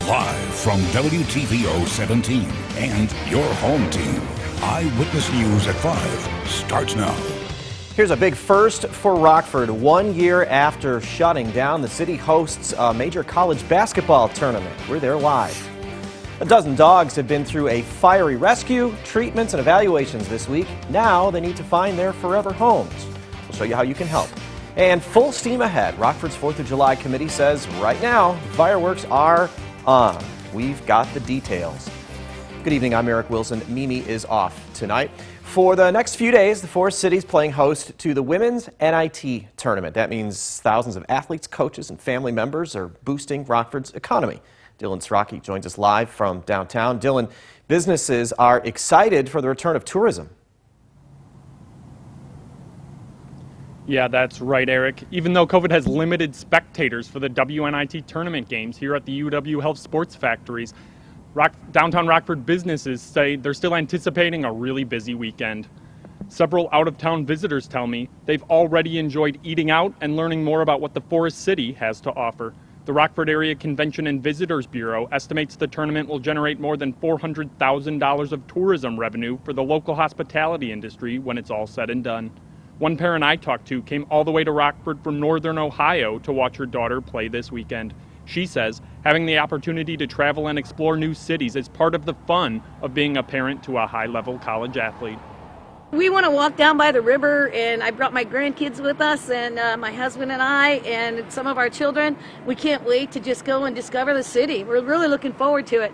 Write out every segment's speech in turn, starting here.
Live from WTVO 17 and your home team. Eyewitness News at 5 starts now. Here's a big first for Rockford. 1 year after shutting down, the city hosts a major college basketball tournament. We're there live. A dozen dogs have been through a fiery rescue, treatments, and evaluations this week. Now they need to find their forever homes. We'll show you how you can help. And full steam ahead. Rockford's 4th of July committee says right now fireworks are on. We've got the details. Good evening, I'm Eric Wilson. Mimi is off tonight. For the next few days, the four cities playing host to the Women's NIT tournament. That means thousands of athletes, coaches, and family members are boosting Rockford's economy. Dylan Sraki joins us live from downtown. Dylan, businesses are excited for the return of tourism. Yeah, that's right, Eric. Even though COVID has limited spectators for the WNIT tournament games here at the UW Health Sports Factories, downtown Rockford businesses say they're still anticipating a really busy weekend. Several out-of-town visitors tell me they've already enjoyed eating out and learning more about what the Forest City has to offer. The Rockford Area Convention and Visitors Bureau estimates the tournament will generate more than $400,000 of tourism revenue for the local hospitality industry when it's all said and done. One parent I talked to came all the way to Rockford from northern Ohio to watch her daughter play this weekend. She says having the opportunity to travel and explore new cities is part of the fun of being a parent to a high-level college athlete. We want to walk down by the river, and I brought my grandkids with us, and my husband and I, and some of our children. We can't wait to just go and discover the city. We're really looking forward to it.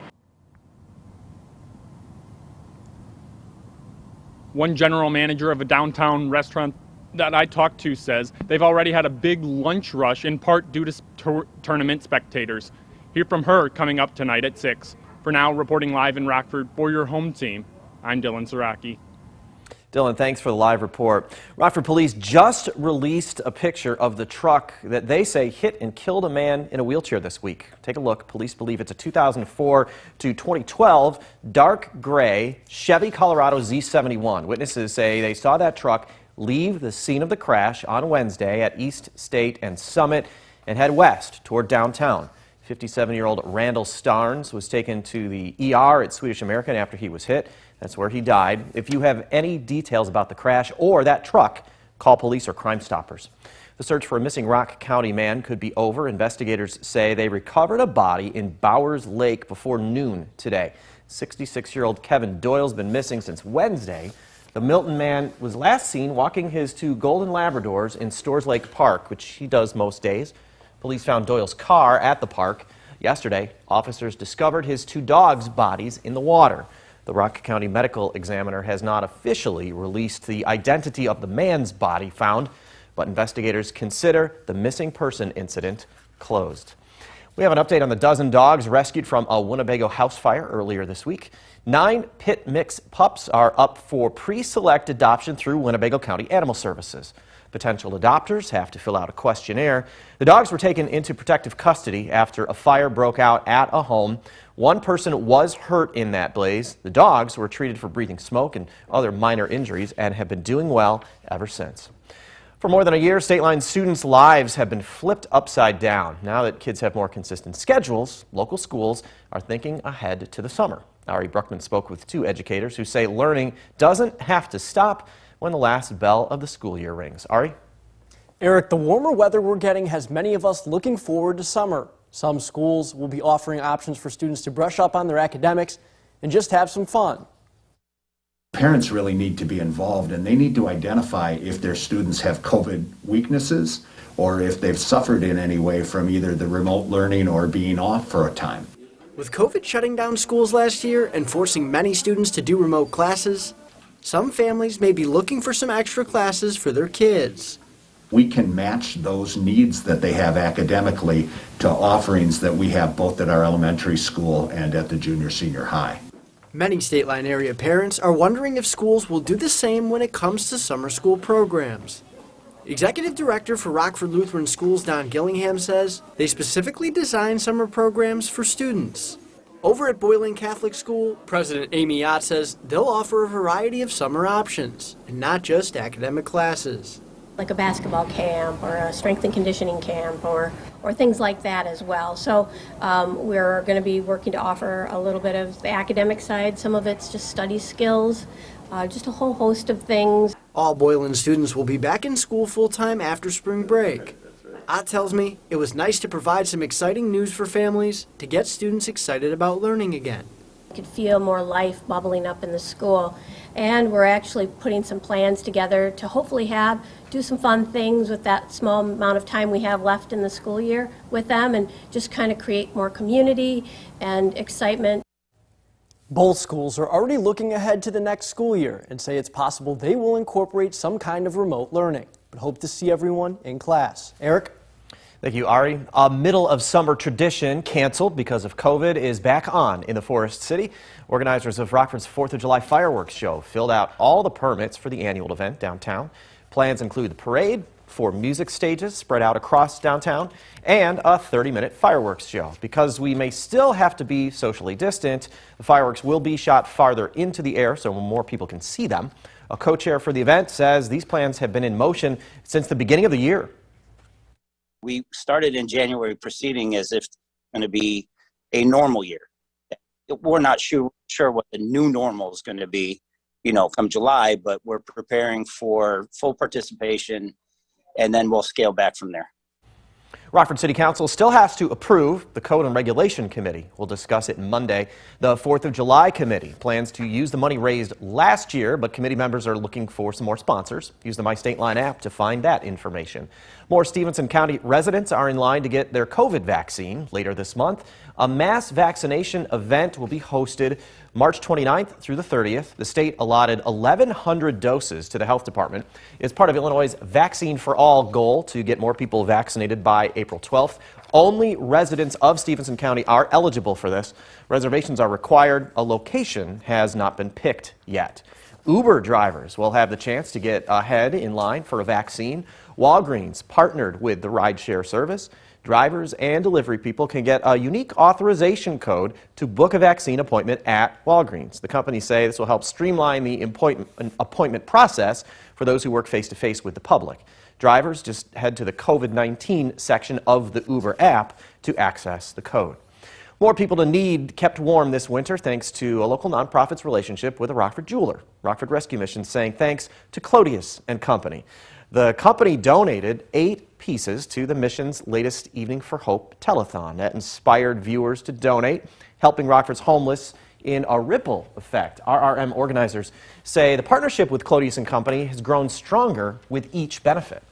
One general manager of a downtown restaurant that I talked to says they've already had a big lunch rush, in part due to tournament spectators. Hear from her coming up tonight at 6. For now, reporting live in Rockford for your home team, I'm Dylan Sraki. Dylan, thanks for the live report. Rockford police just released a picture of the truck that they say hit and killed a man in a wheelchair this week. Take a look. Police believe it's a 2004 to 2012 dark gray Chevy Colorado Z71. Witnesses say they saw that truck leave the scene of the crash on Wednesday at East State and Summit and head west toward downtown. 57-year-old Randall Starnes was taken to the ER at Swedish American after he was hit. That's where he died. If you have any details about the crash or that truck, call police or Crime Stoppers. The search for a missing Rock County man could be over. Investigators say they recovered a body in Bowers Lake before noon today. 66-year-old Kevin Doyle's been missing since Wednesday. The Milton man was last seen walking his two golden Labradors in Stores Lake Park, which he does most days. Police found Doyle's car at the park. Yesterday, officers discovered his two dogs' bodies in the water. The Rock County Medical Examiner has not officially released the identity of the man's body found, but investigators consider the missing person incident closed. We have an update on the dozen dogs rescued from a Winnebago house fire earlier this week. 9 pit mix pups are up for pre-select adoption through Winnebago County Animal Services. Potential adopters have to fill out a questionnaire. The dogs were taken into protective custody after a fire broke out at a home. One person was hurt in that blaze. The dogs were treated for breathing smoke and other minor injuries and have been doing well ever since. For more than a year, State Line students' lives have been flipped upside down. Now that kids have more consistent schedules, local schools are thinking ahead to the summer. Ari Bruckman spoke with 2 educators who say learning doesn't have to stop when the last bell of the school year rings. Ari? Eric, the warmer weather we're getting has many of us looking forward to summer. Some schools will be offering options for students to brush up on their academics and just have some fun. Parents really need to be involved, and they need to identify if their students have COVID weaknesses or if they've suffered in any way from either the remote learning or being off for a time. With COVID shutting down schools last year and forcing many students to do remote classes, some families may be looking for some extra classes for their kids. We can match those needs that they have academically to offerings that we have both at our elementary school and at the junior-senior high. Many State Line area parents are wondering if schools will do the same when it comes to summer school programs. Executive Director for Rockford Lutheran Schools, Don Gillingham, says they specifically design summer programs for students. Over at Boylan Catholic School, President Amy Ott says they'll offer a variety of summer options and not just academic classes. like a basketball camp or a strength and conditioning camp or things like that as well. So we're going to be working to offer a little bit of the academic side. Some of it's just study skills, just a whole host of things. All Boylan students will be back in school full-time after spring break. Ott tells me it was nice to provide some exciting news for families to get students excited about learning again. You could feel more life bubbling up in the school, and we're actually putting some plans together to hopefully do some fun things with that small amount of time we have left in the school year with them, and just kind of create more community and excitement. Both schools are already looking ahead to the next school year and say it's possible they will incorporate some kind of remote learning, but hope to see everyone in class. Eric? Thank you, Ari. A middle of summer tradition canceled because of COVID is back on in the Forest City. Organizers of Rockford's 4th of July fireworks show filled out all the permits for the annual event downtown. Plans include the parade, 4 music stages spread out across downtown, and a 30-minute fireworks show. Because we may still have to be socially distant, the fireworks will be shot farther into the air so more people can see them. A co-chair for the event says these plans have been in motion since the beginning of the year. We started in January proceeding as if it's going to be a normal year. We're not sure what the new normal is going to be, come July, but we're preparing for full participation, and then we'll scale back from there. Rockford City Council still has to approve. The Code and Regulation Committee will discuss it Monday. The 4th of July Committee plans to use the money raised last year, but committee members are looking for some more sponsors. Use the My State Line app to find that information. More Stephenson County residents are in line to get their COVID vaccine later this month. A mass vaccination event will be hosted March 29th through the 30th. The state allotted 1,100 doses to the health department. It's part of Illinois' Vaccine for All goal to get more people vaccinated by April 12th. Only residents of Stephenson County are eligible for this. Reservations are required. A location has not been picked yet. Uber drivers will have the chance to get ahead in line for a vaccine. Walgreens partnered with the rideshare service. Drivers and delivery people can get a unique authorization code to book a vaccine appointment at Walgreens. The companies say this will help streamline the appointment process for those who work face-to-face with the public. Drivers just head to the COVID-19 section of the Uber app to access the code. More people in need kept warm this winter thanks to a local nonprofit's relationship with a Rockford jeweler. Rockford Rescue Mission saying thanks to Clodius and Company. The company donated 8 pieces to the mission's latest Evening for Hope telethon that inspired viewers to donate, helping Rockford's homeless in a ripple effect. RRM organizers say the partnership with Clodius and Company has grown stronger with each benefit.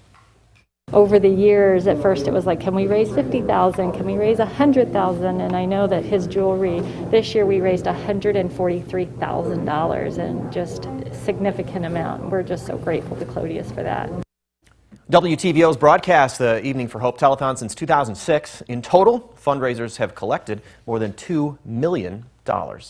Over the years, at first it was like, can we raise $50,000? Can we raise $100,000? And I know that his jewelry, this year we raised $143,000, and just a significant amount. We're just so grateful to Clodius for that. WTVO's broadcast the Evening for Hope telethon since 2006. In total, fundraisers have collected more than $2 million.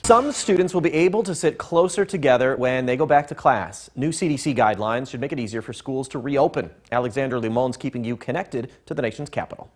Some students will be able to sit closer together when they go back to class. New CDC guidelines should make it easier for schools to reopen. Alexander Limon's keeping you connected to the nation's capital.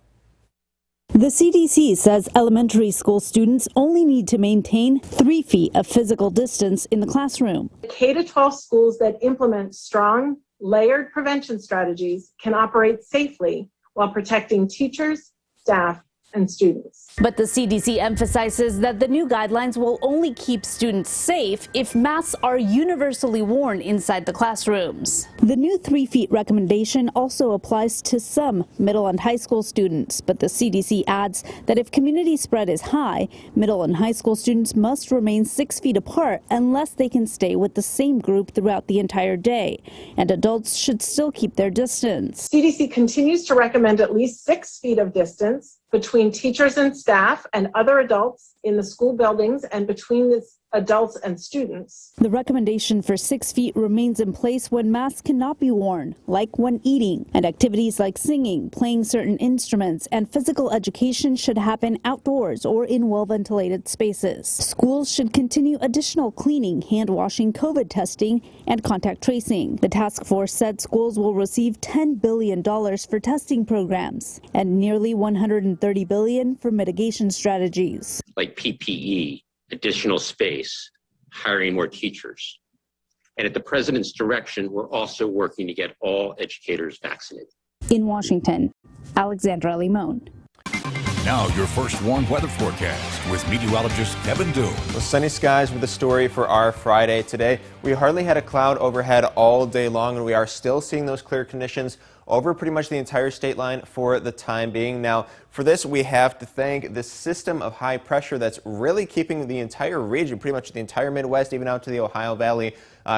The CDC says elementary school students only need to maintain 3 feet of physical distance in the classroom. K-12 schools that implement strong, layered prevention strategies can operate safely while protecting teachers, staff, and students. But the CDC emphasizes that the new guidelines will only keep students safe if masks are universally worn inside the classrooms. The new 3 feet recommendation also applies to some middle and high school students, but the CDC adds that if community spread is high, middle and high school students must remain 6 feet apart unless they can stay with the same group throughout the entire day, and adults should still keep their distance. CDC continues to recommend at least 6 feet of distance between teachers and staff and other adults in the school buildings and between the adults and students. The recommendation for 6 feet remains in place when masks cannot be worn, like when eating, and activities like singing, playing certain instruments, and physical education should happen outdoors or in well-ventilated spaces. Schools should continue additional cleaning, hand washing, COVID testing, and contact tracing. The task force said schools will receive $10 billion for testing programs and nearly $130 billion for mitigation strategies. Like PPE, additional space, hiring more teachers. And at the president's direction, we're also working to get all educators vaccinated. In Washington, Alexandra Limon. Now your first warm weather forecast with meteorologist Kevin Doom. Well, sunny skies were the story for our Friday today. We hardly had a cloud overhead all day long, and we are still seeing those clear conditions over pretty much the entire state line for the time being. Now, for this, we have to thank the system of high pressure that's really keeping the entire region, pretty much the entire Midwest, even out to the Ohio Valley,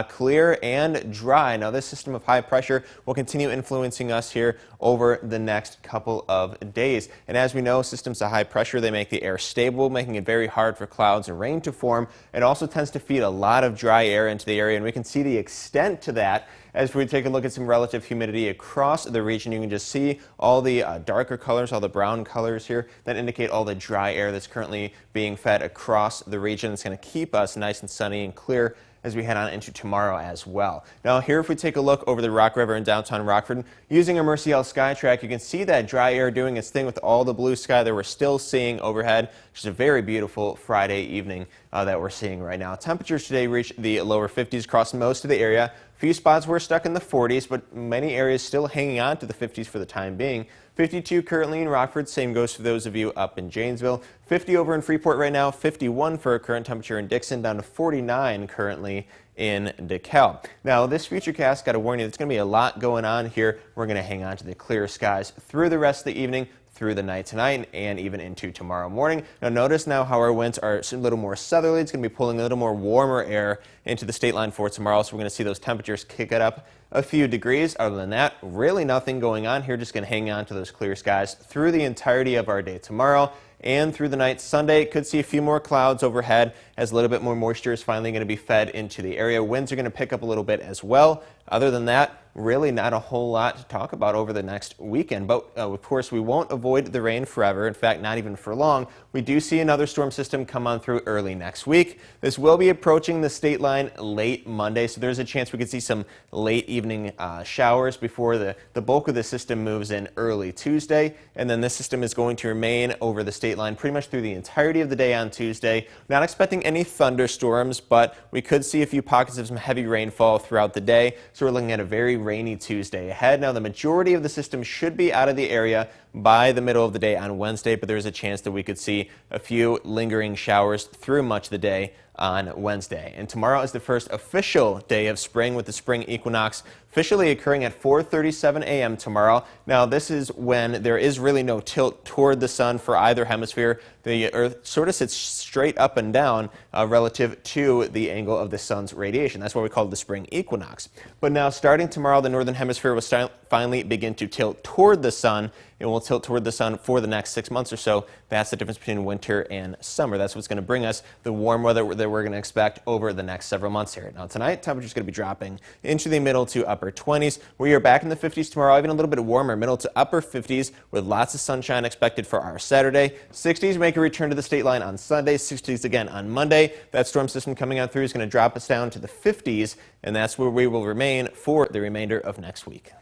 clear and dry. Now, this system of high pressure will continue influencing us here over the next couple of days. And as we know, systems of high pressure, they make the air stable, making it very hard for clouds and rain to form. It also tends to feed a lot of dry air into the area, and we can see the extent to that as we take a look at some relative humidity across the region. You can just see all the darker colors, all the brown colors here that indicate all the dry air that's currently being fed across the region. It's going to keep us nice and sunny and clear as we head on into tomorrow as well. Now here, if we take a look over the Rock River in downtown Rockford, using a Mercy L SkyTrack, you can see that dry air doing its thing with all the blue sky that we're still seeing overhead, which is a very beautiful Friday evening that we're seeing right now. Temperatures today reach the lower 50s across most of the area. A few spots were stuck in the 40s, but many areas still hanging on to the 50s for the time being. 52 currently in Rockford. Same goes for those of you up in Janesville. 50 over in Freeport right now. 51 for a current temperature in Dixon, down to 49 currently in DeKalb. Now, this futurecast, got to warn you, there's going to be a lot going on here. We're going to hang on to the clear skies through the rest of the evening, through the night tonight, and even into tomorrow morning. Now notice now how our winds are a little more southerly. It's going to be pulling a little more warmer air into the state line for tomorrow, so we're going to see those temperatures kick it up a few degrees. Other than that, really nothing going on here. Just going to hang on to those clear skies through the entirety of our day tomorrow and through the night. Sunday, could see a few more clouds overhead as a little bit more moisture is finally going to be fed into the area. Winds are going to pick up a little bit as well. Other than that, really not a whole lot to talk about over the next weekend. But of course, we won't avoid the rain forever. In fact, not even for long. We do see another storm system come on through early next week. This will be approaching the state line late Monday, so there's a chance we could see some late evening showers before the bulk of the system moves in early Tuesday. And then this system is going to remain over the state line pretty much through the entirety of the day on Tuesday. Not expecting any thunderstorms, but we could see a few pockets of some heavy rainfall throughout the day. So we're looking at a very rainy Tuesday ahead. Now, the majority of the system should be out of the area by the middle of the day on Wednesday, but there's a chance that we could see a few lingering showers through much of the day on Wednesday. And tomorrow is the first official day of spring, with the spring equinox officially occurring at 4:37 a.m. tomorrow. Now, this is when there is really no tilt toward the sun for either hemisphere. The Earth sort of sits straight up and down relative to the angle of the sun's radiation. That's why we call it the spring equinox. But now, starting tomorrow, the northern hemisphere will finally begin to tilt toward the sun. It will tilt toward the sun for the next 6 months or so. That's the difference between winter and summer. That's what's going to bring us the warm weather that we're going to expect over the next several months here. Now, tonight, temperature's going to be dropping into the middle to upper 20s. We are back in the 50s tomorrow, even a little bit warmer, middle to upper 50s, with lots of sunshine expected for our Saturday. 60s make a return to the state line on Sunday, 60s again on Monday. That storm system coming out through is going to drop us down to the 50s, and that's where we will remain for the remainder of next week.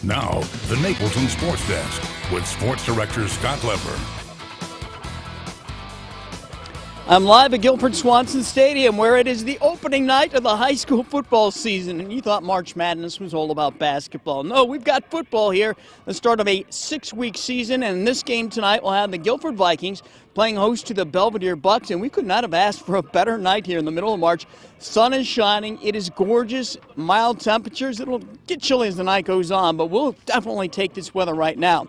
Now, the Napleton Sports Desk with Sports Director Scott Lepper. I'm live at Guilford Swanson Stadium, where it is the opening night of the high school football season. And you thought March Madness was all about basketball. No, we've got football here, the start of a 6-week season. And in this game tonight, we'll have the Guilford Vikings playing host to the Belvedere Bucks. And we could not have asked for a better night here in the middle of March. Sun is shining. It is gorgeous. Mild temperatures. It'll get chilly as the night goes on, but we'll definitely take this weather right now.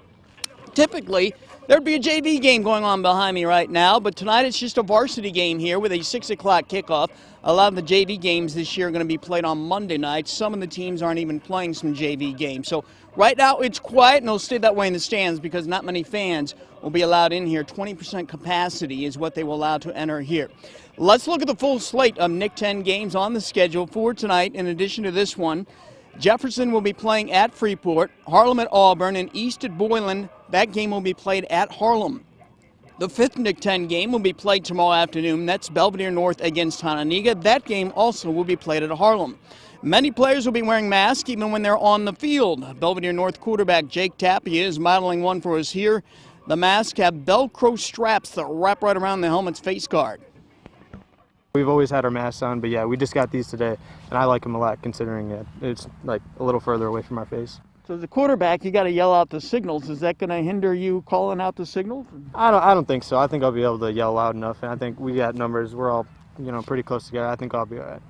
Typically, there'd be a JV game going on behind me right now, but tonight it's just a varsity game here with a 6 o'clock kickoff. A lot of the JV games this year are going to be played on Monday night. Some of the teams aren't even playing some JV games. So right now it's quiet, and it'll stay that way in the stands because not many fans will be allowed in here. 20% capacity is what they will allow to enter here. Let's look at the full slate of NIC 10 games on the schedule for tonight. In addition to this one, Jefferson will be playing at Freeport, Harlem at Auburn, and East at Boylan. That game will be played at Harlem. The fifth NIC 10 game will be played tomorrow afternoon. That's Belvedere North against Hononegah. That game also will be played at Harlem. Many players will be wearing masks even when they're on the field. Belvedere North quarterback Jake Tapia is modeling one for us here. The masks have Velcro straps that wrap right around the helmet's face guard. We've always had our masks on, but yeah, we just got these today, and I like them a lot considering it's like a little further away from our face. So as a quarterback, you got to yell out the signals. Is that going to hinder you calling out the signals? I don't think so. I think I'll be able to yell loud enough, and I think we got numbers. We're all, pretty close together. I think I'll be all right.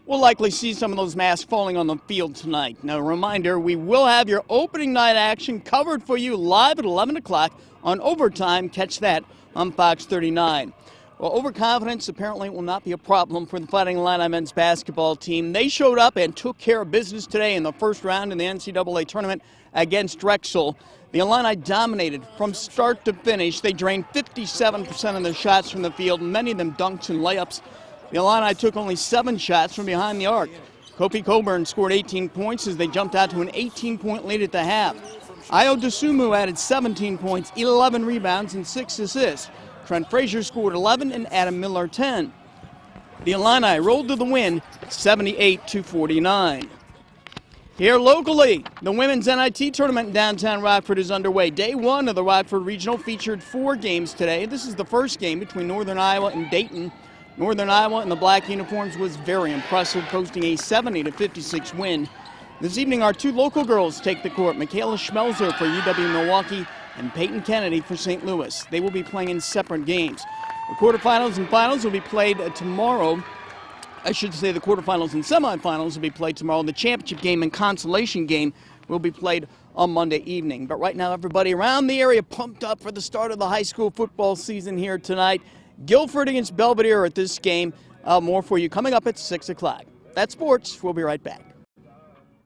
We'll likely see some of those masks falling on the field tonight. Now, a reminder, we will have your opening night action covered for you live at 11 o'clock on Overtime. Catch that on Fox 39. Well, overconfidence apparently will not be a problem for the Fighting Illini men's basketball team. They showed up and took care of business today in the first round in the NCAA tournament against Drexel. The Illini dominated from start to finish. They drained 57% of their shots from the field, many of them dunks and layups. The Illini took only 7 shots from behind the arc. Kofi Coburn scored 18 points as they jumped out to an 18-point lead at the half. Ayo Dosunmu added 17 points, 11 rebounds, and 6 assists. Trent Frazier scored 11 and Adam Miller 10. The Illini rolled to the win 78-49. Here locally, the women's NIT tournament in downtown Rockford is underway. Day 1 of the Rockford Regional featured 4 games today. This is the first game between Northern Iowa and Dayton. Northern Iowa in the black uniforms was very impressive, posting a 70-56 win. This evening, our 2 local girls take the court. Michaela Schmelzer for UW-Milwaukee and Peyton Kennedy for St. Louis. They will be playing in separate games. The quarterfinals and finals will be played tomorrow. I should say the quarterfinals and semifinals will be played tomorrow. The championship game and consolation game will be played on Monday evening. But right now, everybody around the area pumped up for the start of the high school football season here tonight. Guilford against Belvedere at this game. More for you coming up at 6 o'clock. That's sports. We'll be right back.